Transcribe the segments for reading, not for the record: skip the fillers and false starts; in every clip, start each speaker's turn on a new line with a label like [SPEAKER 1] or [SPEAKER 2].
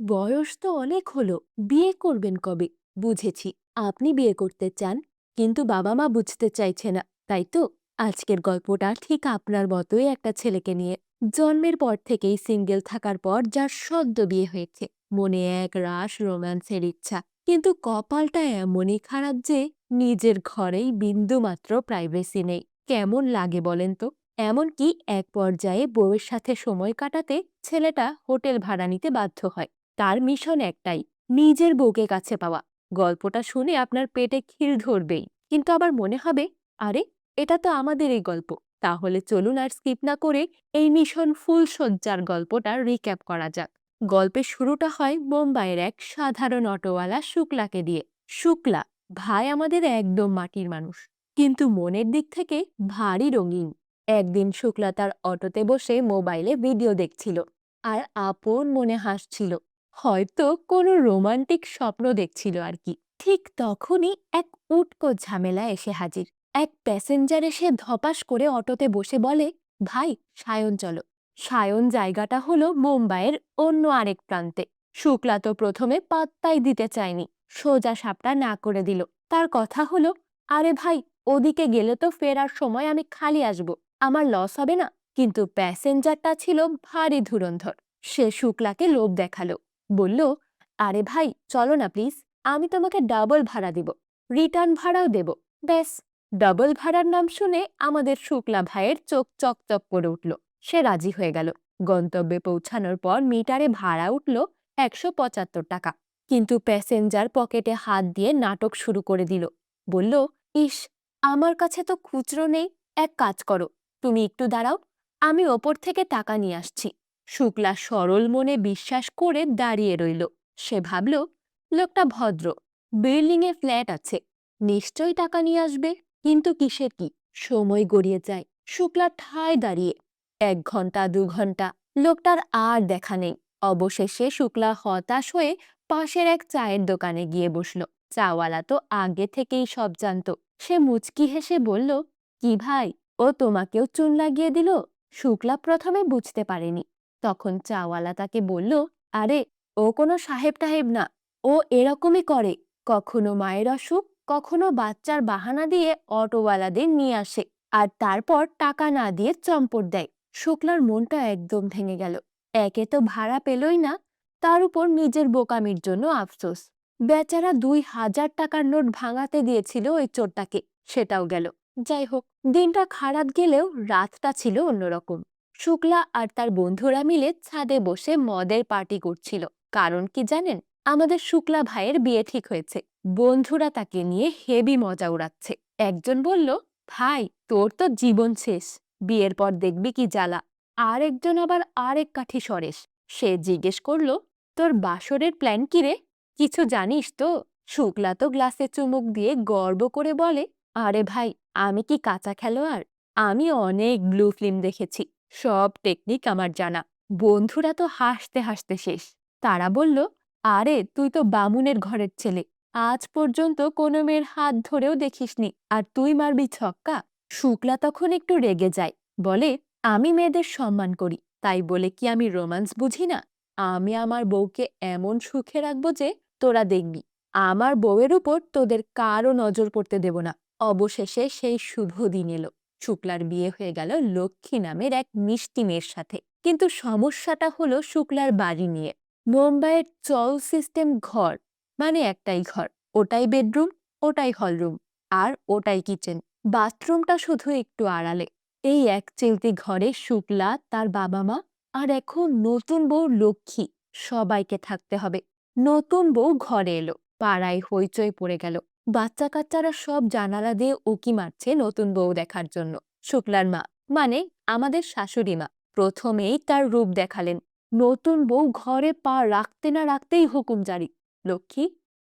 [SPEAKER 1] বয়স তো অনেক হলো, বিয়ে করবেন কবে? বুঝেছি, আপনি বিয়ে করতে চান, কিন্তু বাবা মা বুঝতে চাইছে না, তাই তো? আজকের গল্পটা ঠিক আপনার মতোই একটা ছেলেকে নিয়ে। জন্মের পর থেকেই সিঙ্গেল থাকার পর যার সদ্য বিয়ে হয়েছে, মনে এক রাশ রোম্যান্সের ইচ্ছা, কিন্তু কপালটা এমনই খারাপ যে নিজের ঘরেই বিন্দুমাত্র প্রাইভেসি নেই। কেমন লাগে বলেন তো? এমনকি এক পর্যায়ে বউয়ের সাথে সময় কাটাতে ছেলেটা হোটেল ভাড়া নিতে বাধ্য হয়। তার মিশন একটাই, নিজের বউকে কাছে পাওয়া। গল্পটা শুনে আপনার পেটে খিল ধরবেই, কিন্তু আবার মনে হবে, আরে, এটা তো আমাদেরই গল্প। তাহলে চলুন আর স্কিপ না করে এই মিশন ফুল সজ্জার গল্পটা রিক্যাপ করা যাক। গল্পের শুরুটা হয় মুম্বাইয়ের এক সাধারণ অটোওয়ালা শুক্লাকে দিয়ে। শুক্লা ভাই আমাদের একদম মাটির মানুষ, কিন্তু মনের দিক থেকে ভারী রঙিন। একদিন শুক্লা তার অটোতে বসে মোবাইলে ভিডিও দেখছিল আর আপন মনে হাসছিল, হয়তো কোনো রোমান্টিক স্বপ্ন দেখছিল আর কি। ঠিক তখনই এক উটকো ঝামেলা এসে হাজির। এক প্যাসেঞ্জার এসে ধপাস করে অটোতে বসে বলে, ভাই, সায়ন চলো। সায়ন জায়গাটা হলো মুম্বাইয়ের অন্য আরেক প্রান্তে। শুক্লা তো প্রথমে পাত্তাই দিতে চায়নি, সোজা সাপটা না করে দিল। তার কথা হলো, আরে ভাই, ওদিকে গেলে তো ফেরার সময় আমি খালি আসব, আমার লস হবে না? কিন্তু প্যাসেঞ্জারটা ছিল ভারী ধুরন্ধর। সে শুক্লাকে লোভ দেখালো, বলল, আরে ভাই, চলো না প্লিজ, আমি তোমাকে ডাবল ভাড়া দিব, রিটার্ন ভাড়াও দেব। ব্যাস। ডাবল ভাড়ার নাম শুনে আমাদের শুক্লা ভাইয়ের চোখ চকচক করে উঠল। সে রাজি হয়ে গেল। গন্তব্যে পৌঁছানোর পর মিটারে ভাড়া উঠল ১৭৫ টাকা। কিন্তু প্যাসেঞ্জার পকেটে হাত দিয়ে নাটক শুরু করে দিল। বলল, ইস, আমার কাছে তো খুচরো নেই, এক কাজ করো, তুমি একটু দাঁড়াও, আমি ওপর থেকে টাকা নিয়ে আসছি। শুক্লা সরল মনে বিশ্বাস করে দাঁড়িয়ে রইল। সে ভাবল, লোকটা ভদ্র, বিল্ডিংয়ে ফ্ল্যাট আছে, নিশ্চয়ই টাকা নিয়ে আসবে। কিন্তু কিসের কি? সময় গড়িয়ে যায়। শুক্লা ঠায় দাঁড়িয়ে। ১ ঘন্টা ২ ঘন্টা, লোকটার আর দেখা নেই। অবশেষে শুক্লা হতাশ হয়ে পাশের এক চায়ের দোকানে গিয়ে বসল। চাওয়ালা তো আগে থেকেই সব জানতো। সে মুচকি হেসে বলল, কি ভাই, ও তোমাকেও চুন লাগিয়ে দিল? শুক্লা প্রথমে বুঝতে পারেনি। তখন চাওয়ালা তাকে বলল, আরে, ও কোনো সাহেব টাহেব না, ও এরকমই করে, কখনো মায়ের অসুখ, কখনো বাচ্চার বাহানা দিয়ে অটোওয়ালাদের নিয়ে আসে, আর তারপর টাকা না দিয়ে চম্পট দেয়। শুক্লার মনটা একদম ভেঙে গেল। একে তো ভাড়া পেলই না, তার উপর নিজের বোকামির জন্য আফসোস। বেচারা ২,০০০ টাকার নোট ভাঙাতে দিয়েছিল ওই চোরটাকে, সেটাও গেল। যাই হোক, দিনটা খারাপ গেলেও রাতটা ছিল অন্যরকম। শুক্লা আর তার বন্ধুরা মিলে ছাদে বসে মদের পার্টি করছিল। কারণ কি জানেন? আমাদের শুক্লা ভাইয়ের বিয়ে ঠিক হয়েছে। বন্ধুরা তাকে নিয়ে হেভি মজা উড়াচ্ছে। একজন বলল, ভাই, তোর তো জীবন শেষ, বিয়ের পর দেখবি কি জ্বালা। আরেকজন আবার আরেক কাঠি সরেস। সে জিজ্ঞেস করলো, তোর বাসরের প্ল্যান কি রে? কিছু জানিস তো? শুক্লা তো গ্লাসে চুমুক দিয়ে গর্ব করে বলে, আরে ভাই, আমি কি কাঁচা খেলোয়াড়? আমি অনেক ব্লু ফিল্ম দেখেছি, সব টেকনিক আমার জানা। বন্ধুরা তো হাসতে হাসতে শেষ। তারা বলল, আরে, তুই তো বামুনের ঘরের ছেলে, আজ পর্যন্ত কোনো মেয়ের হাত ধরেও দেখিসনি, আর তুই মারবি ছক্কা? শুক্লা তখন একটু রেগে যায়, বলে, আমি মেয়েদের সম্মান করি, তাই বলে কি আমি রোম্যান্স বুঝি না? আমি আমার বউকে এমন সুখে রাখবো যে তোরা দেখবি, আমার বউয়ের উপর তোদের কারও নজর পড়তে দেব না। অবশেষে সেই শুভ দিন এলো। শুক্লার বিয়ে হয়ে গেল লক্ষ্মী নামের এক মিষ্টি মেয়ের সাথে। কিন্তু সমস্যাটা হলো শুক্লার বাড়ি নিয়ে। মুম্বাইয়ের চল সিস্টেম ঘর মানে একটাই ঘর, ওটাই বেডরুম, ওটাই হলরুম, আর ওটাই কিচেন। বাথরুমটা শুধু একটু আড়ালে। এই এক চিলতি ঘরে শুক্লা, তার বাবা মা আর এখন নতুন বউ লক্ষ্মী, সবাইকে থাকতে হবে। নতুন বউ ঘরে এলো, পাড়ায় হইচই পড়ে গেল। বাচ্চা কাচ্চারা সব জানালা দিয়ে উকি মারছে নতুন বউ দেখার জন্য। শুক্লার মা, মানে আমাদের শাশুড়ি মা, প্রথমেই তার রূপ দেখালেন। নতুন বউ ঘরে পা রাখতে না রাখতেই হুকুম জারি, লক্ষ্মী,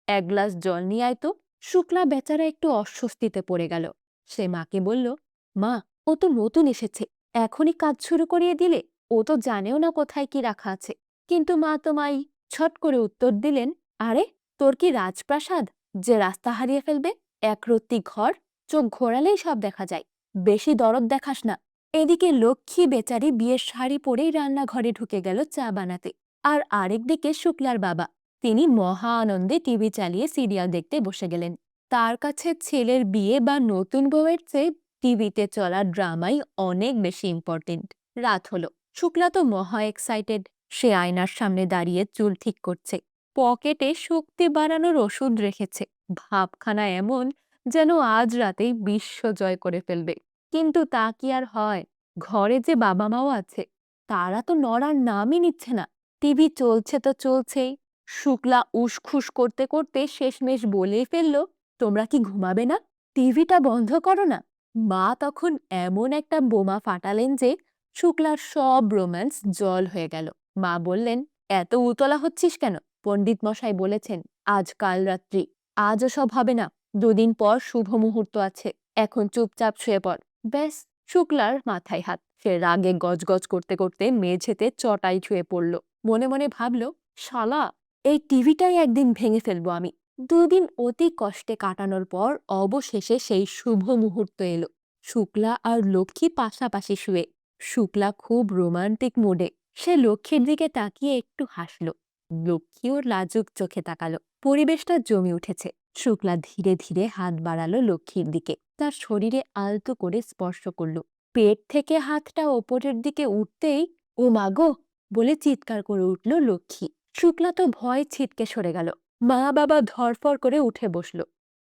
[SPEAKER 1] ১ গ্লাস জল নিয়ে আয় তো। শুক্লা বেচারা একটু অস্বস্তিতে পড়ে গেল। সে মাকে বলল, মা, ও তো নতুন এসেছে, এখনই কাজ শুরু করিয়ে দিলে? ও তো জানেও না কোথায় কি রাখা আছে। কিন্তু মা তো মাই ছট করে উত্তর দিলেন, আরে, তোর কি রাজপ্রাসাদ যে রাস্তা হারিয়ে ফেলবে? একরত্তি ঘর, চোখ ঘোরালেই সব দেখা যায়, বেশি দরদ দেখাস না। এদিকে লক্ষ্মী বেচারি বিয়ের শাড়ি পরেই রান্নাঘরে ঢুকে গেল চা বানাতে। আর আরেকদিকে শুক্লার বাবা, তিনি মহা আনন্দে টিভি চালিয়ে সিরিয়াল দেখতে বসে গেলেন। তার কাছে ছেলের বিয়ে বা নতুন বউয়ের চেয়ে টিভিতে চলা ড্রামাই অনেক বেশি ইম্পর্টেন্ট। রাত হলো, শুক্লা তো মহা এক্সাইটেড। সে আয়নার সামনে দাঁড়িয়ে চুল ঠিক করছে, পকেটে শক্তি বাড়ানোর ওষুধ রেখেছে। ভাবখানা এমন যেন আজ রাতেই বিশ্ব জয় করে ফেলবে। কিন্তু তা কি আর হয়? ঘরে যে বাবা মাও আছে, তারা তো নড়ার নামই নিচ্ছে না। টিভি চলছে তো চলছেই। শুক্লা উসখুস করতে করতে শেষমেশ বলেই ফেলল, তোমরা কি ঘুমাবে না? টিভিটা বন্ধ করো না। মা তখন এমন একটা বোমা ফাটালেন যে শুক্লার সব রোম্যান্স জল হয়ে গেল। মা বললেন, এত উতলা হচ্ছিস কেন? পণ্ডিত মশাই বলেছেন আজ কাল রাত্রি। আজও সব হবে না, দুদিন পর শুভ মুহূর্ত আছে। এখন চুপচাপ শুয়ে পড়। ব্যাস, শুক্লার মাথায় হাত। সে রাগে গজগজ করতে করতে মেঝেতে চটাই ছুঁয়ে পড়ল। মনে মনে ভাবল, শালা, এই টিভিটাই একদিন ভেঙে ফেলবো আমি। দুদিন অতি কষ্টে কাটানোর পর অবশেষে সেই শুভ মুহূর্ত এলো। শুক্লা আর লক্ষ্মী পাশাপাশি শুয়ে। শুক্লা খুব রোমান্টিক মুডে। সে লক্ষ্মীর দিকে তাকিয়ে একটু হাসল। লক্ষ্মীও লাজুক চোখে তাকালো। পরিবেশটা জমে উঠেছে। শুক্লা ধীরে ধীরে হাত বাড়ালো লক্ষ্মীর দিকে, তার শরীরে আলতো করে স্পর্শ করল। পেট থেকে হাতটা ওপরের দিকে উঠতেই ও মাগো বলে চিৎকার করে উঠল লক্ষ্মী। শুক্লা তো ভয় ছিটকে সরে গেল। মা বাবা ধরফর করে উঠে বসল।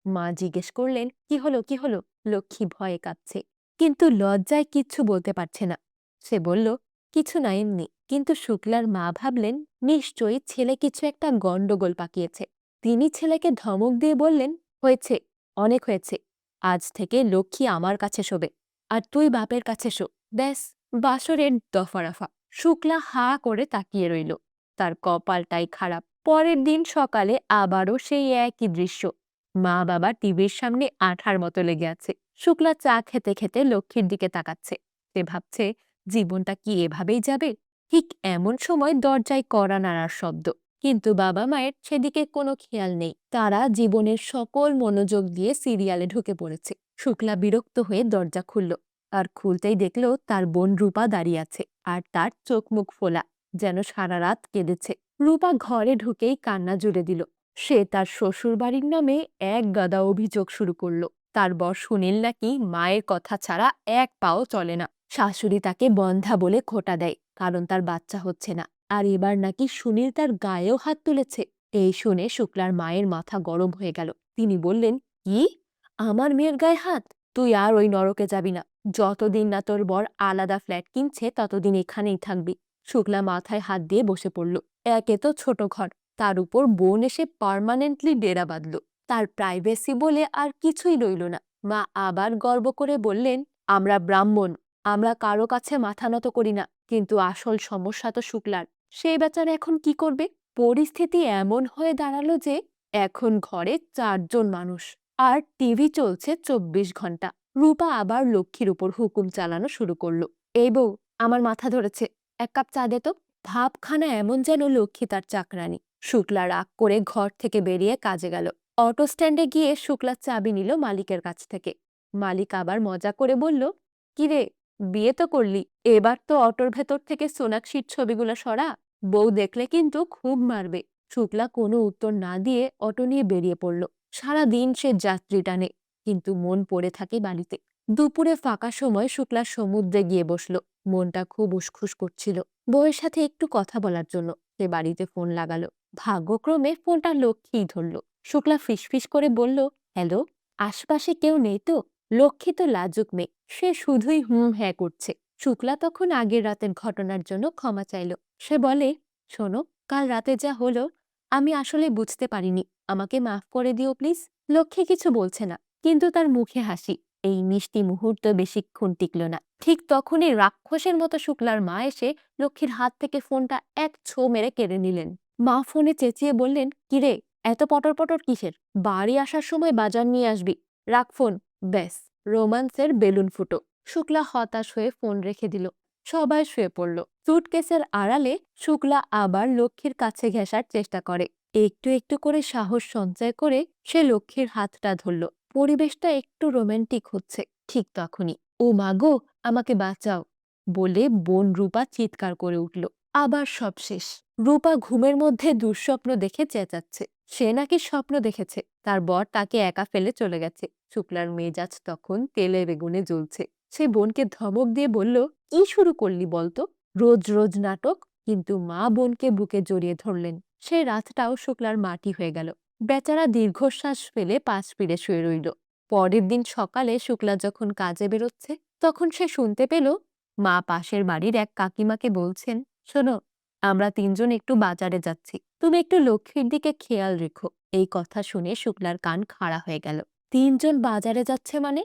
[SPEAKER 1] মা জিজ্ঞেস করলেন, কি হলো কি হলো? লক্ষ্মী ভয়ে কাঁপছে, কিন্তু লজ্জায় কিচ্ছু বলতে পারছে না। সে বলল, কিছু না, এমনি। কিন্তু শুক্লার মা ভাবলেন নিশ্চয়ই ছেলে কিছু একটা গন্ডগোল পাকিয়েছে। তিনি ছেলেকে ধমক দিয়ে বললেন, হয়েছে, অনেক হয়েছে। আজ থেকে লক্ষ্মী আমার কাছে শোবে, আর তুই বাপের কাছে শো। ব্যাস, বাসরের দফারফা। শুক্লা হা করে তাকিয়ে রইল। তার কপালটাই খারাপ। পরের দিন সকালে আবারও সেই একই দৃশ্য। মা বাবা টিভির সামনে আঠার মতো লেগে আছে। শুক্লা চা খেতে খেতে লক্ষ্মীর দিকে তাকাচ্ছে। সে ভাবছে, জীবনটা কি এভাবেই যাবে? ঠিক এমন সময় দরজায় কড়া নাড়ার শব্দ। কিন্তু বাবা মায়ের সেদিকে কোনো খেয়াল নেই। তারা জীবনের সকল মনোযোগ দিয়ে সিরিয়ালে ঢুকে পড়েছে। শুক্লা বিরক্ত হয়ে দরজা খুলল। আর খুলতেই দেখল তার বোন রূপা দাঁড়িয়ে আছে, আর তার চোখ মুখ ফোলা, যেন সারা রাত কেঁদেছে। রূপা ঘরে ঢুকেই কান্না জুড়ে দিল। সে তার শ্বশুর বাড়ির নামে এক গাদা অভিযোগ শুরু করলো। তার বর সুনীল নাকি মায়ের কথা ছাড়া এক পাও চলে না। শাশুড়ি তাকে বন্ধা বলে খোঁটা দেয়, কারণ তার বাচ্চা হচ্ছে না। আর এবার নাকি সুনীল তার গায়েও হাত তুলেছে। এই শুনে শুক্লার মায়ের মাথা গরম হয়ে গেল। তিনি বললেন, কি? আমার মেয়ের গায়ে হাত? তুই আর ওই নরকে যাবি না। যতদিন না তোর বর আলাদা ফ্ল্যাট কিনছে ততদিন এখানেই থাকবি। শুক্লা মাথায় হাত দিয়ে বসে পড়ল। একে তো ছোট ঘর, তার উপর বোন এসে পার্মানেন্টলি ডেরা বাঁধল। তার প্রাইভেসি বলে আর কিছুই রইল না। মা আবার গর্ব করে বললেন, আমরা ব্রাহ্মণ, আমরা কারো কাছে মাথা নত করি না। কিন্তু আসল সমস্যা তো শুক্লার। সেই বেচারা এখন কি করবে? পরিস্থিতি এমন হয়ে দাঁড়ালো যে এখন ঘরে 4 জন মানুষ, আর টিভি চলছে 24 ঘন্টা। রূপা আবার লক্ষ্মীর উপর হুকুম চালানো শুরু করলো। এই বউ, আমার মাথা ধরেছে, এক কাপ চা দে তো। ভাবখানা এমন যেন লক্ষ্মী তার চাকরানি। শুক্লা রাগ করে ঘর থেকে বেরিয়ে কাজে গেল। অটো স্ট্যান্ডে গিয়ে শুক্লা চাবি নিল মালিকের কাছ থেকে। মালিক আবার মজা করে বলল, কিরে, বিয়ে তো করলি, এবার তো অটোর ভেতর থেকে সোনাক্ষীর ছবিগুলো সরা, বউ দেখলে কিন্তু খুব মারবে। শুক্লা কোনো উত্তর না দিয়ে অটো নিয়ে বেরিয়ে পড়ল। সারাদিন সে যাত্রী টানে, কিন্তু মন পড়ে থাকে বাড়িতে। দুপুরে ফাঁকা সময় শুক্লা সমুদ্রে গিয়ে বসলো। মনটা খুব উসখুস করছিল বউয়ের সাথে একটু কথা বলার জন্য। সে বাড়িতে ফোন লাগালো। ভাগ্যক্রমে ফোনটা লক্ষ্মীই ধরল। শুক্লা ফিসফিস করে বলল, হ্যালো, আশপাশে কেউ নেই তো? লক্ষ্মী তো লাজুক মেয়ে, সে শুধুই হুম হ্যাঁ করছে। শুক্লা তখন আগের রাতের ঘটনার জন্য ক্ষমা চাইল। সে বলে, শোনো, কাল রাতে যা হলো আমি আসলে বুঝতে পারিনি, আমাকে মাফ করে দিও প্লিজ। লক্ষ্মী কিছু বলছে না, কিন্তু তার মুখে হাসি। এই মিষ্টি মুহূর্ত বেশিক্ষণ টিকল না। ঠিক তখনই রাক্ষসের মতো শুক্লার মা এসে লক্ষ্মীর হাত থেকে ফোনটা এক ছো মেরে কেড়ে নিলেন। মা ফোনে চেঁচিয়ে বললেন, কিরে, এত পটর পটর কিসের? বাড়ি আসার সময় বাজার নিয়ে আসবি। রাখ ফোন। ব্যাস, রোমান্সের বেলুন ফুটো। শুক্লা হতাশ হয়ে ফোন রেখে দিল। সবাই শুয়ে পড়ল। সুটকেসের আড়ালে শুক্লা আবার লক্ষ্মীর কাছে ঘেঁষার চেষ্টা করে। একটু একটু করে সাহস সঞ্চয় করে সে লক্ষ্মীর হাতটা ধরল। পরিবেশটা একটু রোমান্টিক হচ্ছে। ঠিক তখনই, ও মাগো, আমাকে বাঁচাও বলে বোন রূপা চিৎকার করে উঠল। আবার সব শেষ। রূপা ঘুমের মধ্যে দুঃস্বপ্ন দেখে চেঁচাচ্ছে। সে নাকি স্বপ্ন দেখেছে তার বর তাকে একা ফেলে চলে গেছে। শুক্লার মেজাজ তখন তেলে বেগুনে জ্বলছে। সে বোনকে ধমক দিয়ে বলল, কি শুরু করলি বলতো? রোজ রোজ নাটক। কিন্তু মা বোনকে বুকে জড়িয়ে ধরলেন। সে রাতটাও শুক্লার মাটি হয়ে গেল। বেচারা দীর্ঘশ্বাস ফেলে পাশ ফিরে শুয়ে রইল। পরের দিন সকালে শুক্লা যখন কাজে বেরোচ্ছে, তখন সে শুনতে পেল মা পাশের বাড়ির এক কাকিমাকে বলছেন, শোনো, আমরা তিনজন একটু বাজারে যাচ্ছি, তুমি একটু লক্ষ্মীর দিকে খেয়াল রেখো। এই কথা শুনে শুক্লার কান খাড়া হয়ে গেল। তিনজন বাজারে যাচ্ছে মানে?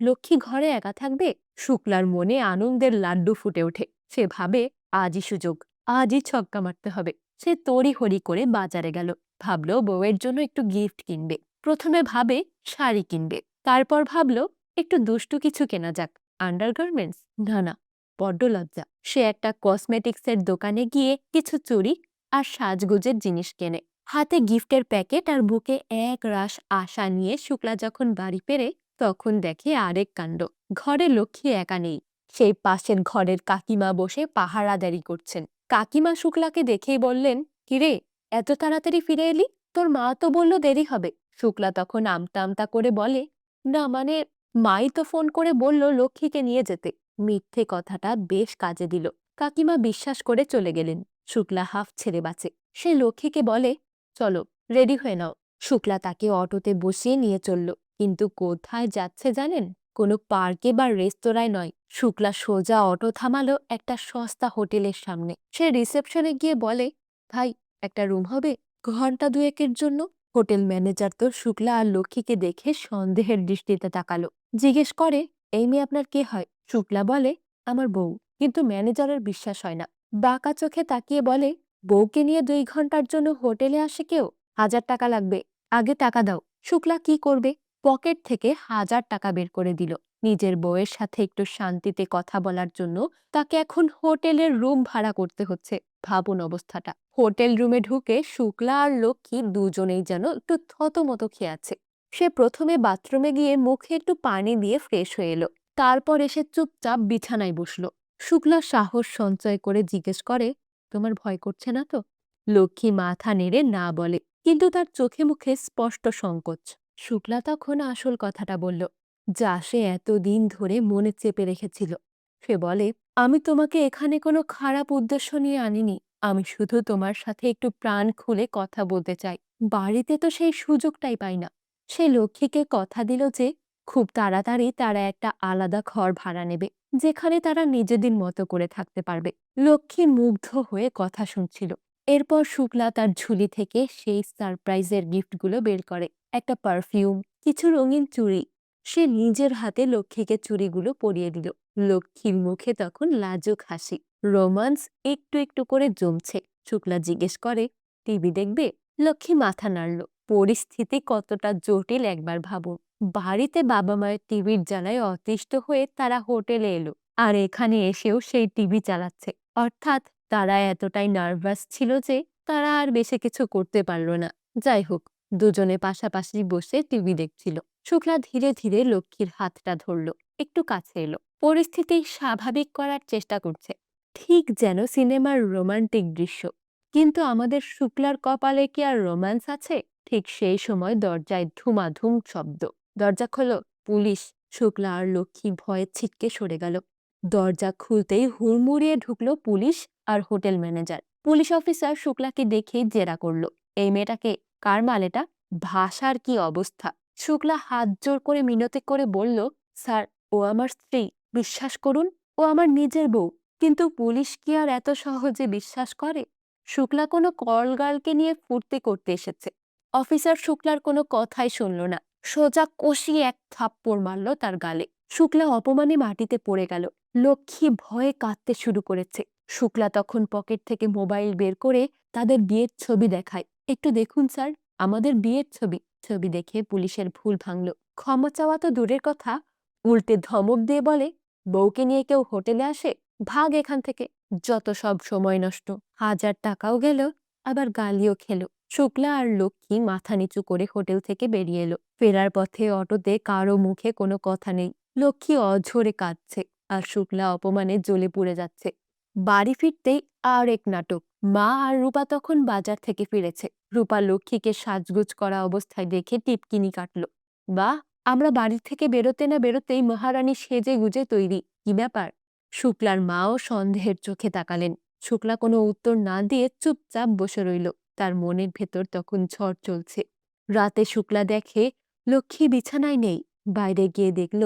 [SPEAKER 1] লক্ষ্মী ঘরে একা থাকবে? শুক্লার মনে আনন্দের লাড্ডু ফুটে ওঠে। সে ভাবে, আজই সুযোগ, আজই ছক্কা মারতে হবে। সে তড়িহড়ি করে বাজারে গেল। ভাবলো বউয়ের জন্য একটু গিফট কিনবে। প্রথমে ভাবে শাড়ি কিনবে, তারপর ভাবলো একটু দুষ্টু কিছু কেনা যাক। আন্ডারগার্মেন্টস? না না, বড্ড লজ্জা। সে একটা কসমেটিক্সের দোকানে গিয়ে কিছু চুড়ি আর সাজগোজের জিনিস কেনে। হাতে গিফটের প্যাকেট আর বুকে এক রাশ আশা নিয়ে শুক্লা যখন বাড়ি ফেরে, তখন দেখে আরেক কাণ্ড। ঘরে লক্ষ্মী একা নেই। সেই পাশের ঘরের কাকিমা বসে পাহারাদারি করছেন। কাকিমা শুক্লাকে দেখেই বললেন, কিরে, এত তাড়াতাড়ি ফিরে এলি? তোর মা তো বলল দেরি হবে। শুক্লা তখন আমতা আমতা করে বলে, না মানে, মাই তো ফোন করে বলল লক্ষ্মীকে নিয়ে যেতে। মিথ্যে কথাটা বেশ কাজে দিল। কাকিমা বিশ্বাস করে চলে গেলেন। শুক্লা হাফ ছেড়ে বাঁচে। সে লক্ষ্মীকে বলে, চলো, রেডি হয়ে নাও। শুক্লা তাকে অটোতে বসিয়ে নিয়ে চলল। কিন্তু কোথায় যাচ্ছে জানেন? কোনো পার্কে বা রেস্তোরাঁয় নয়। শুক্লা সোজা অটো থামালো একটা সস্তা হোটেলের সামনে। সে রিসেপশনে গিয়ে বলে, ভাই, একটা রুম হবে ঘন্টা দুয়েকের জন্য? হোটেল ম্যানেজার তো শুক্লা আর লক্ষ্মীকে দেখে সন্দেহের দৃষ্টিতে তাকালো। জিজ্ঞেস করে, এই মেয়ে আপনার কে হয়? শুক্লা বলে, আমার বউ। কিন্তু ম্যানেজারের বিশ্বাস হয় না। বাঁকা চোখে তাকিয়ে বলে, বউকে নিয়ে 2 ঘন্টার জন্য হোটেলে আসে কেউ? 1000 টাকা লাগবে, আগে টাকা দাও। শুক্লা কি করবে? পকেট থেকে 1000 টাকা বের করে দিল। নিজের বউয়ের সাথে একটু শান্তিতে কথা বলার জন্য তাকে এখন হোটেলের রুম ভাড়া করতে হচ্ছে। ভাবুন অবস্থাটা। হোটেল রুমে ঢুকে শুক্লা আর লক্ষ্মী দুজনেই যেন একটু থতমত খেয়ে আছে। সে প্রথমে বাথরুমে গিয়ে মুখে একটু পানি দিয়ে ফ্রেশ হয়ে এলো। তারপর এসে চুপচাপ বিছানায় বসল। শুক্লা সাহস সঞ্চয় করে জিজ্ঞেস করে, তোমার ভয় করছে না তো? লক্ষ্মী মাথা নেড়ে না বলে, কিন্তু তার চোখে মুখে স্পষ্ট সংকোচ। শুক্লা তখন আসল কথাটা বলল, যা সে এতদিন ধরে মনে চেপে রেখেছিল। সে বলে, আমি তোমাকে এখানে কোনো খারাপ উদ্দেশ্য নিয়ে আনিনি। আমি শুধু তোমার সাথে একটু প্রাণ খুলে কথা বলতে চাই। বাড়িতে তো সেই সুযোগটাই পাই না। সে লক্ষ্মীকে কথা দিল যে খুব তাড়াতাড়ি তারা একটা আলাদা ঘর ভাড়া নেবে, যেখানে তারা নিজেদের মতো করে থাকতে পারবে। লক্ষ্মী মুগ্ধ হয়ে কথা শুনছিল। এরপর শুক্লা তার ঝুলি থেকে সেই সারপ্রাইজের গিফটগুলো বের করে। একটা পারফিউম, কিছু রঙিন চুড়ি। সে নিজের হাতে লক্ষ্মীকে চুড়িগুলো পরিয়ে দিল। লক্ষ্মীর মুখে তখন লাজুক হাসি। রোমান্স একটু একটু করে জমছে। শুক্লা জিজ্ঞেস করে, টিভি দেখবে? লক্ষ্মী মাথা নাড়ল। পরিস্থিতি কতটা জটিল একবার ভাবুন। বাড়িতে বাবা মায়ের টিভির জ্বালায় অতিষ্ঠ হয়ে তারা হোটেলে এলো, আর এখানে এসেও সেই টিভি চালাচ্ছে। অর্থাৎ তারা এতটাই নার্ভাস ছিল যে তারা আর বেশি কিছু করতে পারল না। যাই হোক, দুজনে পাশাপাশি বসে টিভি দেখছিল। শুক্লা ধীরে ধীরে লক্ষ্মীর হাতটা ধরল, একটু কাছে এলো। পরিস্থিতি স্বাভাবিক করার চেষ্টা করছে, ঠিক যেন সিনেমার রোমান্টিক দৃশ্য। কিন্তু আমাদের শুক্লার কপালে কি আর রোম্যান্স আছে? ঠিক সেই সময় দরজায় ধুমাধুম শব্দ। দরজা খোলো, পুলিশ। শুক্লা আর লক্ষ্মী ভয়ে ছিটকে সরে গেল। দরজা খুলতেই হুড়মুড়িয়ে ঢুকলো পুলিশ আর হোটেল ম্যানেজার। পুলিশ অফিসার শুক্লাকে দেখেই জেরা করলো, এই মেয়েটাকে, কার মাল এটা? ভাষার কি অবস্থা! শুক্লা হাত জোর করে মিনতি করে বলল, স্যার, ও আমার স্ত্রী, বিশ্বাস করুন, ও আমার নিজের বউ। কিন্তু পুলিশ কি আর এত সহজে বিশ্বাস করে? শুক্লা কোনো কলগার্লকে নিয়ে ফুর্তি করতে এসেছে। অফিসার শুক্লার কোনো কথাই শুনল না। সোজা কষিয়ে এক থাপ্পড় মারল তার গালে। শুক্লা অপমানে মাটিতে পড়ে গেল। লক্ষ্মী ভয়ে কাঁদতে শুরু করেছে। শুক্লা তখন পকেট থেকে মোবাইল বের করে তাদের বিয়ের ছবি দেখায়। একটু দেখুন স্যার, আমাদের বিয়ের ছবি। ছবি দেখে পুলিশের ভুল ভাঙল। ক্ষমা চাওয়া তো দূরের কথা, উল্টে ধমক দিয়ে বলে, বউকে নিয়ে কেউ হোটেলে আসে? ভাগ এখান থেকে। যত সব সময় নষ্ট। 1000 টাকাও গেল, আবার গালিও খেলো। শুক্লা আর লক্ষ্মী মাথা নিচু করে হোটেল থেকে বেরিয়ে এলো। ফেরার পথে অটোতে কারো মুখে কোনো কথা নেই। লক্ষ্মী অঝরে কাঁদছে, আর শুক্লা অপমানে জ্বলে পুড়ে যাচ্ছে। বাড়ি ফিরতেই আর এক নাটক। মা আর রূপা তখন বাজার থেকে ফিরেছে। রূপা লক্ষ্মীকে সাজগোজ করা অবস্থায় দেখে টিপকিনি কাটল। বাহ, আমরা বাড়ি থেকে বেরোতে না বেরোতেই মহারানী সেজে গুজে তৈরি, কি ব্যাপার? শুক্লার মাও সন্দেহের চোখে তাকালেন। শুক্লা কোনো উত্তর না দিয়ে চুপচাপ বসে রইল। তার মনের ভেতর তখন ঝড় চলছে। রাতে শুক্লা দেখে লক্ষ্মী বিছানায় নেই। বাইরে গিয়ে দেখল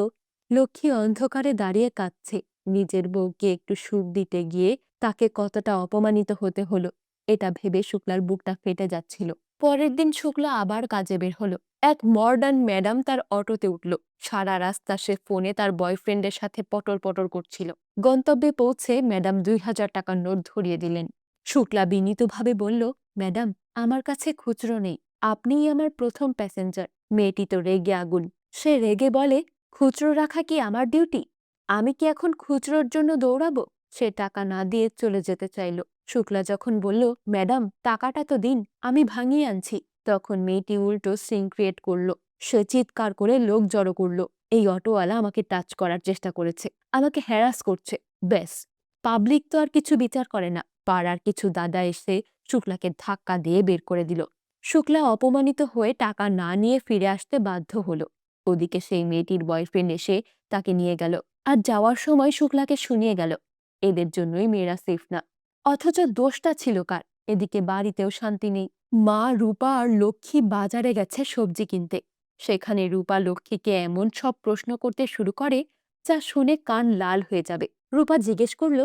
[SPEAKER 1] লক্ষ্মী অন্ধকারে দাঁড়িয়ে কাঁদছে। নিজের বউকে একটু সুখ দিতে গিয়ে তাকে কতটা অপমানিত হতে হলো, এটা ভেবে শুক্লার বুকটা ফেটে যাচ্ছিল। পরের দিন শুক্লা আবার কাজে বের হলো। এক মডার্ন ম্যাডাম তার অটোতে উঠল। সারা রাস্তা সে ফোনে তার বয়ফ্রেন্ডের সাথে পটর পটর করছিল। গন্তব্যে পৌঁছে ম্যাডাম ২,০০০ টাকার নোট ধরিয়ে দিলেন। শুক্লা বিনীতভাবে বলল, ম্যাডাম, আমার কাছে খুচরো নেই, আপনিই আমার প্রথম প্যাসেঞ্জার। মেয়েটি তো রেগে আগুন। সে রেগে বলে, খুচরো রাখা কি আমার ডিউটি? আমি কি এখন খুচরোর জন্য দৌড়াবো? সে টাকা না দিয়ে চলে যেতে চাইল। শুক্লা যখন বলল, ম্যাডাম টাকাটা তো দিন, আমি ভাঙিয়ে আনছি, তখন মেয়েটি উল্টো সিন ক্রিয়েট করলো। সে চিৎকার করে লোক জড়ো করলো। এই অটোওয়ালা আমাকে টাচ করার চেষ্টা করেছে, আমাকে হ্যারাস করছে। ব্যাস, পাবলিক তো আর কিছু বিচার করে না। পাড়ার কিছু দাদা এসে শুক্লাকে ধাক্কা দিয়ে বের করে দিল। শুক্লা অপমানিত হয়ে টাকা না নিয়ে ফিরে আসতে বাধ্য হলো। ওদিকে সেই মেয়েটির বয়ফ্রেন্ড এসে তাকে নিয়ে গেল। আর যাওয়ার সময় শুক্লাকে শুনিয়ে গেল, এদের জন্যই মেয়েরা সেফ না। অথচ দোষটা ছিল কার? এদিকে বাড়িতেও শান্তি নেই। মা রূপা আর লক্ষ্মী বাজারে গেছে সবজি কিনতে। সেখানে রূপা লক্ষ্মীকে এমন সব প্রশ্ন করতে শুরু করে যা শুনে কান লাল হয়ে যাবে। রূপা জিজ্ঞেস করল,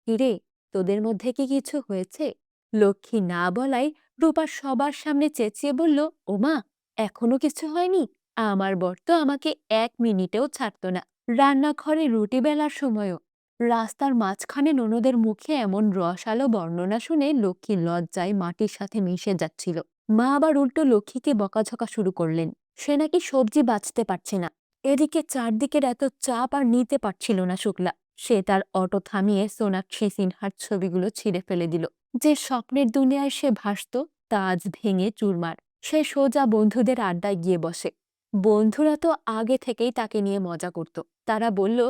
[SPEAKER 1] কিরে, তোদের মধ্যে কি কিছু হয়েছে? লক্ষ্মী না বলায় রূপা সবার সামনে চেঁচিয়ে বলল, ওমা, এখনো কিছু হয়নি? আমার বর তো আমাকে ১ মিনিটেও ছাড়তো না, রান্নাঘরে রুটি বেলার সময়ও। রাস্তার মাঝখানে ননদের মুখে এমন রসালো বর্ণনা শুনে লক্ষ্মী লজ্জায় মাটির সাথে মিশে যাচ্ছিল। মা আবার উল্টো লক্ষ্মীকে বকাঝকা শুরু করলেন। সে নাকি সবজি বাঁচতে পারছে না। এদিকে চারদিকের এত চাপ আর নিতে পারছিল না শুক্লা। সে তার অটো থামিয়ে সোনাক্ষী সিনহার ছবিগুলো ছিঁড়ে ফেলে দিল। যে স্বপ্নের দুনিয়ায় সে ভাসত তা আজ ভেঙে চুরমার। সে সোজা বন্ধুদের আড্ডায় গিয়ে বসে। বন্ধুরা তো আগে থেকেই তাকে নিয়ে মজা করত। তারা বলল,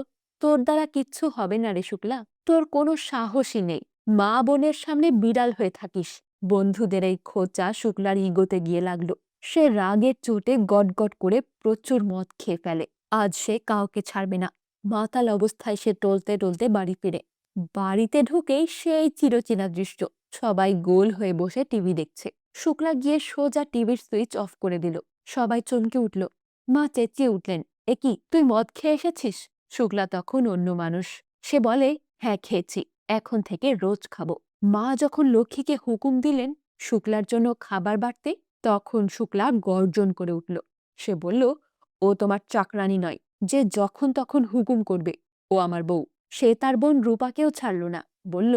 [SPEAKER 1] তোর দ্বারা কিচ্ছু হবে না রে শুক্লা, তোর কোনো সাহসই নেই, মা বোনের সামনে বিড়াল হয়ে থাকিস। বন্ধুদের এই খোঁচা শুক্লার ইগোতে গিয়ে লাগলো। সে রাগের চোটে গটগট করে প্রচুর মদ খেয়ে ফেলে। আজ সে কাউকে ছাড়বে না। মাতাল অবস্থায় সে টলতে টলতে বাড়ি ফিরে। বাড়িতে ঢুকেই সেই চিরচেনা দৃশ্য, সবাই গোল হয়ে বসে টিভি দেখছে। শুক্লা গিয়ে সোজা টিভির সুইচ অফ করে দিল। সবাই চমকে উঠল। মা চেঁচিয়ে উঠলেন, এ কি, তুই মদ খেয়ে এসেছিস? শুক্লা তখন অন্য মানুষ। সে বলে, হ্যাঁ খেয়েছি, এখন থেকে রোজ খাবো। মা যখন লক্ষ্মীকে হুকুম দিলেন শুক্লার জন্য খাবার বাড়তে, তখন শুক্লা গর্জন করে উঠল। সে বলল, ও তোমার চাকরানি নয় যে যখন তখন হুকুম করবে। ও আমার বউ। সে তার বোন রূপাকেও ছাড়ল না। বলল,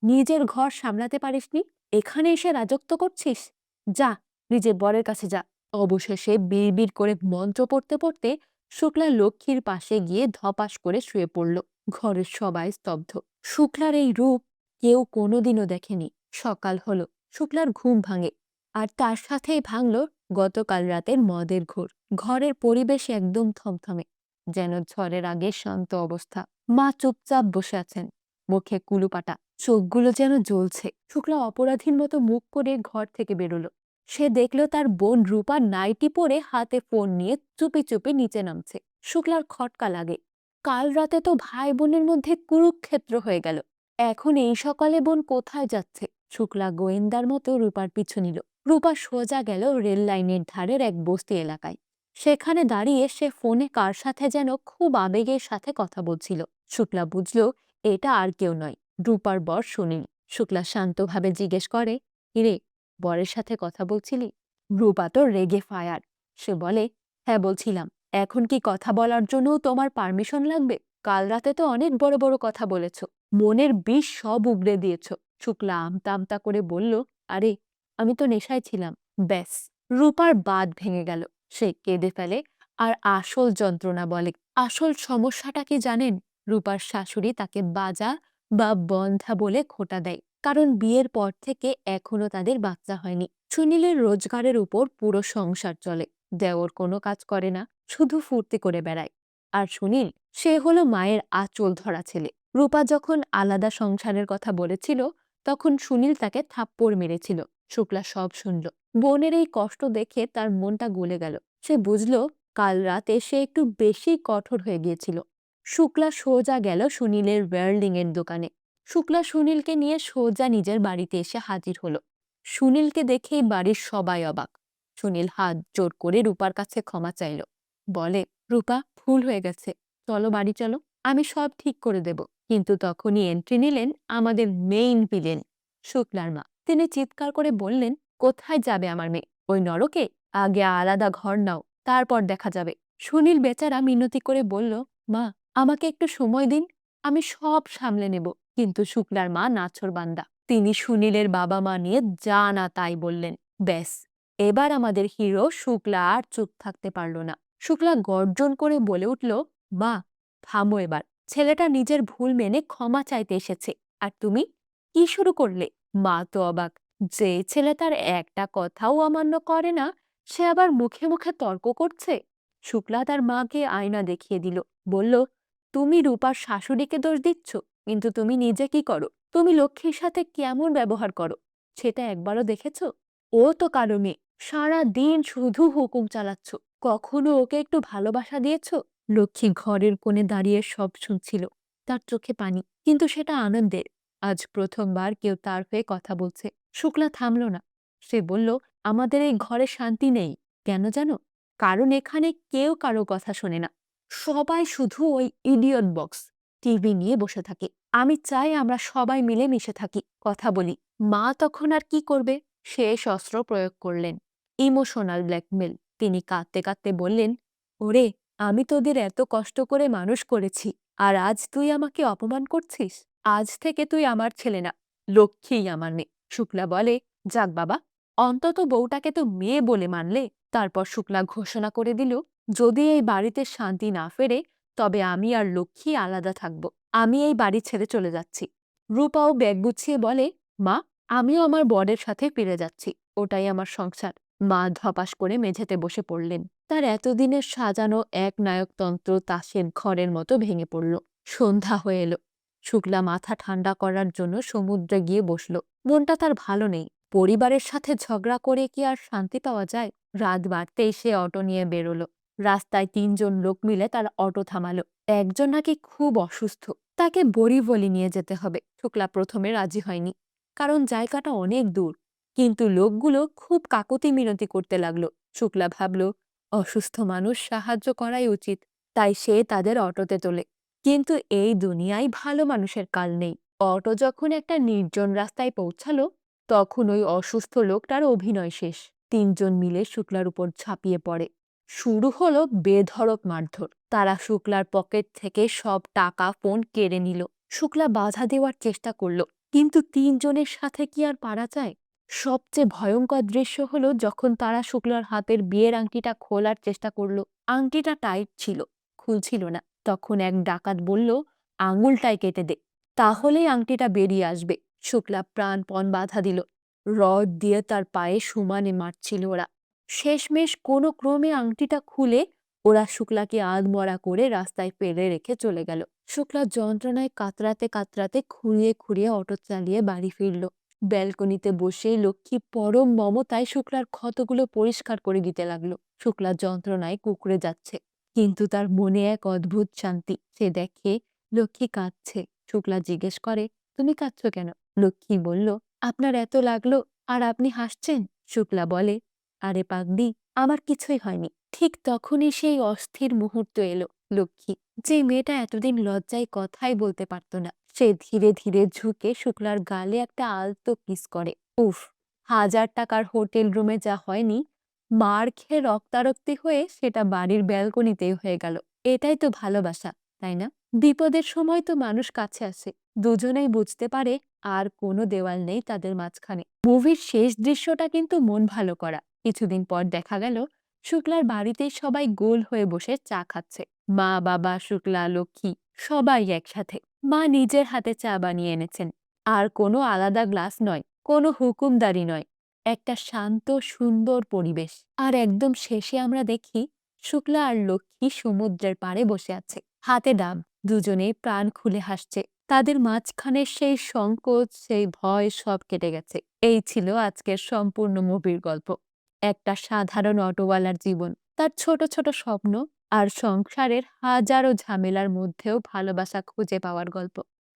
[SPEAKER 1] নিজের ঘর সামলাতে পারিসনি, এখানে এসে রাজত্ব করছিস? যা, নিজের বরের কাছে যা। অবশেষে বিড়বিড় করে মন্ত্র পড়তে পড়তে শুক্লা লক্ষ্মীর পাশে গিয়ে ধপাস করে শুয়ে পড়ল। ঘরের সবাই স্তব্ধ। শুক্লার এই রূপ কেউ কোনোদিনও দেখেনি। সকাল হলো, শুক্লার ঘুম ভাঙে। আর তার সাথেই ভাঙল গতকাল রাতের মদের ঘোর। ঘরের পরিবেশ একদম থমথমে, যেন ঝড়ের আগে শান্ত অবস্থা। মা চুপচাপ বসে আছেন, মুখে কুলুপাটা, চোখগুলো যেন জ্বলছে। শুক্লা অপরাধীর মতো মুখ করে ঘর থেকে বেরোলো। সে দেখল তার বোন রূপা নাইটি পরে হাতে ফোন নিয়ে চুপি চুপি নিচে নামছে। শুক্লার খটকা লাগে। কাল রাতে তো ভাই বোনের মধ্যে কুরুক্ষেত্র হয়ে গেল, এখন এই সকালে বোন কোথায় যাচ্ছে? শুক্লা গোয়েন্দার মতো রূপার পিছু নিল। রূপা সোজা গেল রেল লাইনের ধারের এক বস্তি এলাকায়। সেখানে দাঁড়িয়ে সে ফোনে কার সাথে যেন খুব আবেগের সাথে কথা বলছিল। শুক্লা বুঝল এটা আর কেউ নয়, রূপার বর সুনীল। শুক্লা শান্তভাবে জিজ্ঞেস করে, কিরে, বরের সাথে কথা বলছিলি? রূপা তো রেগে ফায়ার। সে বলে, হ্যাঁ বলছিলাম। এখন কি কথা বলার জন্য তোমার পারমিশন লাগবে? কাল রাতে তো অনেক বড় বড় কথা বলেছ, মনের বিষ সব উগড়ে দিয়েছ। শুক্লা আমতা আমতা করে বলল, আরে আমি তো নেশায় ছিলাম। ব্যাস, রূপার বাঁধ ভেঙে গেল। সে কেঁদে ফেলে আর আসল যন্ত্রণা বলে। আসল সমস্যাটা কি জানেন? রূপার শাশুড়ি তাকে বাজা বা বন্ধা বলে খোঁটা দেয়, কারণ বিয়ের পর থেকে এখনো তাদের বাচ্চা হয়নি। সুনীলের রোজগারের উপর পুরো সংসার চলে। দেওর কোনো কাজ করে না, শুধু ফুর্তি করে বেড়ায়। আর সুনীল, সে হলো মায়ের আঁচল ধরা ছেলে। রূপা যখন আলাদা সংসারের কথা বলেছিল তখন সুনীল তাকে থাপ্পড় মেরেছিল। শুক্লা সব শুনল। বোনের এই কষ্ট দেখে তার মনটা গলে গেল। সে বুঝল কাল রাতে সে একটু বেশি কঠোর হয়ে গিয়েছিল। শুক্লা সোজা গেল সুনীলের ওয়্যারলিং এর দোকানে। শুক্লা সুনীলকে নিয়ে সোজা নিজের বাড়িতে এসে হাজির হলো। সুনীলকে দেখেই বাড়ির সবাই অবাক। সুনীল হাত জোর করে রূপার কাছে ক্ষমা চাইল। বলে, রূপা, ভুল হয়ে গেছে, চলো বাড়ি চলো, আমি সব ঠিক করে দেব। কিন্তু তখনই এন্ট্রি নিলেন আমাদের মেইন ভিলেন, শুক্লার মা। তিনি চিৎকার করে বললেন, কোথায় যাবে আমার মেয়ে? ওই নরকে? আগে আলাদা ঘর নাও, তারপর দেখা যাবে। সুনীল বেচারা মিনতি করে বলল, মা, আমাকে একটু সময় দিন, আমি সব সামলে নেব। কিন্তু শুক্লার মা নাছোড়বান্দা। তিনি সুনীলের বাবা মা নিয়ে যা না তাই বললেন। ব্যাস, এবার আমাদের হিরো শুক্লা আর চুপ থাকতে পারল না। শুক্লা গর্জন করে বলে উঠল, মা, থামো এবার। ছেলেটা নিজের ভুল মেনে ক্ষমা চাইতে এসেছে, আর তুমি কি শুরু করলে? মা তো অবাক। যে ছেলে তার একটা কথাও অমান্য করে না, সে আবার মুখে মুখে তর্ক করছে। শুক্লা তার মাকে আয়না দেখিয়ে দিল। বলল, তুমি রূপার শাশুড়িকে দোষ দিচ্ছ, কিন্তু তুমি নিজে কি করো? তুমি লক্ষ্মীর সাথে কেমন ব্যবহার করো সেটা একবারও দেখেছ? ও তো কারো মেয়ে, সারা দিন শুধু হুকুম চালাচ্ছ। কখনো ওকে একটু ভালোবাসা দিয়েছ? লক্ষ্মী ঘরের কোণে দাঁড়িয়ে সব শুনছিল। তার চোখে পানি, কিন্তু সেটা আনন্দের। আজ প্রথমবার কেউ তার হয়ে কথা বলছে। শুক্লা থামল না। সে বলল, আমাদের এই ঘরে শান্তি নেই। কেন জানো? কারণ এখানে কেউ কারো কথা শোনে না। সবাই শুধু ওই ইডিয়ট বক্স টিভি নিয়ে বসে থাকে। আমি চাই আমরা সবাই মিলে মিশে থাকি, কথা বলি। মা তখন আর কি করবে? শেষ অস্ত্র প্রয়োগ করলেন, ইমোশনাল ব্ল্যাকমেল। তিনি কাঁদতে কাঁদতে বললেন, ওরে, আমি তোদের এত কষ্ট করে মানুষ করেছি, আর আজ তুই আমাকে অপমান করছিস? আজ থেকে তুই আমার ছেলে না, লক্ষ্মীই আমার মেয়ে। শুক্লা বলে, যাক বাবা, অন্তত বউটাকে তো মেয়ে বলে মানলে। তারপর শুক্লা ঘোষণা করে দিল, যদি এই বাড়িতে শান্তি না ফেরে, তবে আমি আর লক্ষ্মী আলাদা থাকব। আমি এই বাড়ি ছেড়ে চলে যাচ্ছি। রূপাও ব্যাগ গুছিয়ে বলে, মা, আমিও আমার বরের সাথে ফিরে যাচ্ছি, ওটাই আমার সংসার। মা ধপাস করে মেঝেতে বসে পড়লেন। তার এতদিনের সাজানো এক নায়কতন্ত্র তাসের ঘরের মতো ভেঙে পড়ল। সন্ধ্যা হয়ে এলো। শুক্লা মাথা ঠান্ডা করার জন্য সমুদ্রে গিয়ে বসল। মনটা তার ভালো নেই। পরিবারের সাথে ঝগড়া করে কি আর শান্তি পাওয়া যায়? রাত বাড়তেই সে অটো নিয়ে বেরোলো। রাস্তায় ৩ জন লোক মিলে তার অটো থামালো। একজন নাকি খুব অসুস্থ, তাকে বরিবলি নিয়ে যেতে হবে। শুক্লা প্রথমে রাজি হয়নি, কারণ জায়গাটা অনেক দূর। কিন্তু লোকগুলো খুব কাকতি মিনতি করতে লাগলো। শুক্লা ভাবল, অসুস্থ মানুষ সাহায্য করাই উচিত। তাই সে তাদের অটোতে তোলে। কিন্তু এই দুনিয়ায় ভালো মানুষের কাল নেই। অটো যখন একটা নির্জন রাস্তায় পৌঁছালো, তখন ওই অসুস্থ লোকটার অভিনয় শেষ। ৩ জন মিলে শুক্লার উপর ঝাঁপিয়ে পড়ে। শুরু হলো বেধড়ক মারধর। তারা শুক্লার পকেট থেকে সব টাকা, ফোন কেড়ে নিল। শুক্লা বাধা দেওয়ার চেষ্টা করলো, কিন্তু ৩ জনের সাথে কি আর পারা যায়? সবচেয়ে ভয়ঙ্কর দৃশ্য হলো যখন তারা শুক্লার হাতের বিয়ের আংটিটা খোলার চেষ্টা করলো। আংটিটা টাইট ছিল, খুলছিল না। তখন এক ডাকাত বলল, আঙুলটাই কেটে দে, তাহলেই আংটিটা বেরিয়ে আসবে। শুক্লা প্রাণপণ বাধা দিল। রড দিয়ে তার পায়ে সমানে মারছিল ওরা। শেষমেশ কোনো ক্রমে আংটিটা খুলে ওরা শুক্লাকে আধমরা করে রাস্তায় ফেলে রেখে চলে গেল। শুক্লা যন্ত্রণায় কাতরাতে কাতরাতে খুঁড়িয়ে খুঁড়িয়ে অটো চালিয়ে বাড়ি ফিরল। ব্যালকনিতে বসে লক্ষ্মী পরম মমতায় শুক্লার ক্ষতগুলো পরিষ্কার করে দিতে লাগলো। শুক্লা যন্ত্রণায় কুঁকড়ে যাচ্ছে, কিন্তু তার মনে এক অদ্ভুত শান্তি। সে দেখে লক্ষ্মী কাঁদছে। শুক্লা জিজ্ঞেস করে, তুমি কাঁদছো কেন? লক্ষ্মী বলল, আপনার এত লাগলো আর আপনি হাসছেন। শুক্লা বলে, আরে পাগলি, আমার কিছুই হয়নি। ঠিক তখনই সেই অস্থির মুহূর্ত এলো। লক্ষ্মী, যে মেয়েটা এতদিন লজ্জায় কথাই বলতে পারত না, সে ধীরে ধীরে ঝুঁকে শুক্লার গালে একটা আলতো কিস করে। উফ, ১,০০০ টাকার হোটেল রুমে যা হয়নি, মার খেয়ে রক্তারক্তি হয়ে সেটা বাড়ির ব্যালকনিতেই হয়ে গেল। এটাই তো ভালোবাসা, তাই না? বিপদের সময় তো মানুষ কাছে আসে, দুজনেই বুঝতে পারে আর কোনো দেওয়াল নেই তাদের মাঝখানে। মুভির শেষ দৃশ্যটা কিন্তু মন ভালো করা। কিছুদিন পর দেখা গেল শুক্লার বাড়িতেই সবাই গোল হয়ে বসে চা খাচ্ছে। মা, বাবা, শুক্লা, লক্ষ্মী সবাই একসাথে। মা নিজের হাতে চা বানিয়ে এনেছেন। আর কোনো আলাদা গ্লাস নয়, কোনো হুকুমদারি নয়, একটা শান্ত সুন্দর পরিবেশ। আর একদম শেষে আমরা দেখি শুক্লা আর লক্ষ্মী সমুদ্রের পাড়ে বসে আছে, হাতে ডাব, দুজনেই প্রাণ খুলে হাসছে। তাদের মাঝখানে সেই সংকোচ, সেই ভয় সব কেটে গেছে। এই ছিল আজকের সম্পূর্ণ মুভির গল্প। একটা সাধারণ অটোওয়ালার জীবন, তার ছোট, ছোট স্বপ্ন আর সংসারের হাজারো ঝামেলার মধ্যেও ভালোবাসা খুঁজে পাওয়ার গল্প।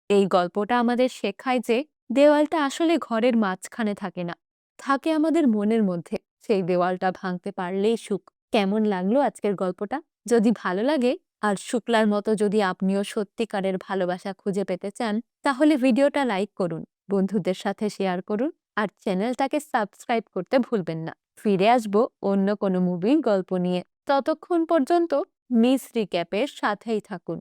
[SPEAKER 1] এই গল্পটা আমাদের শেখায় যে দেওয়ালটা আসলে ঘরের মাঝখানে থাকে না, থাকে আমাদের মনের মধ্যে। সেই দেওয়ালটা ভাঙতে পারলেই সুখ। কেমন লাগলো আজকের গল্পটা? যদি ভালো লাগে আর শুক্লার মতো যদি আপনিও সত্যিকারের ভালোবাসা খুঁজে পেতে চান, তাহলে ভিডিওটা লাইক করুন, বন্ধুদের সাথে শেয়ার করুন আর চ্যানেলটাকে সাবস্ক্রাইব করতে ভুলবেন না। ফিরে আসবো অন্য কোনো মুভির গল্প নিয়ে। ততক্ষণ পর্যন্ত মিস রিক্যাপের সাথেই থাকুন।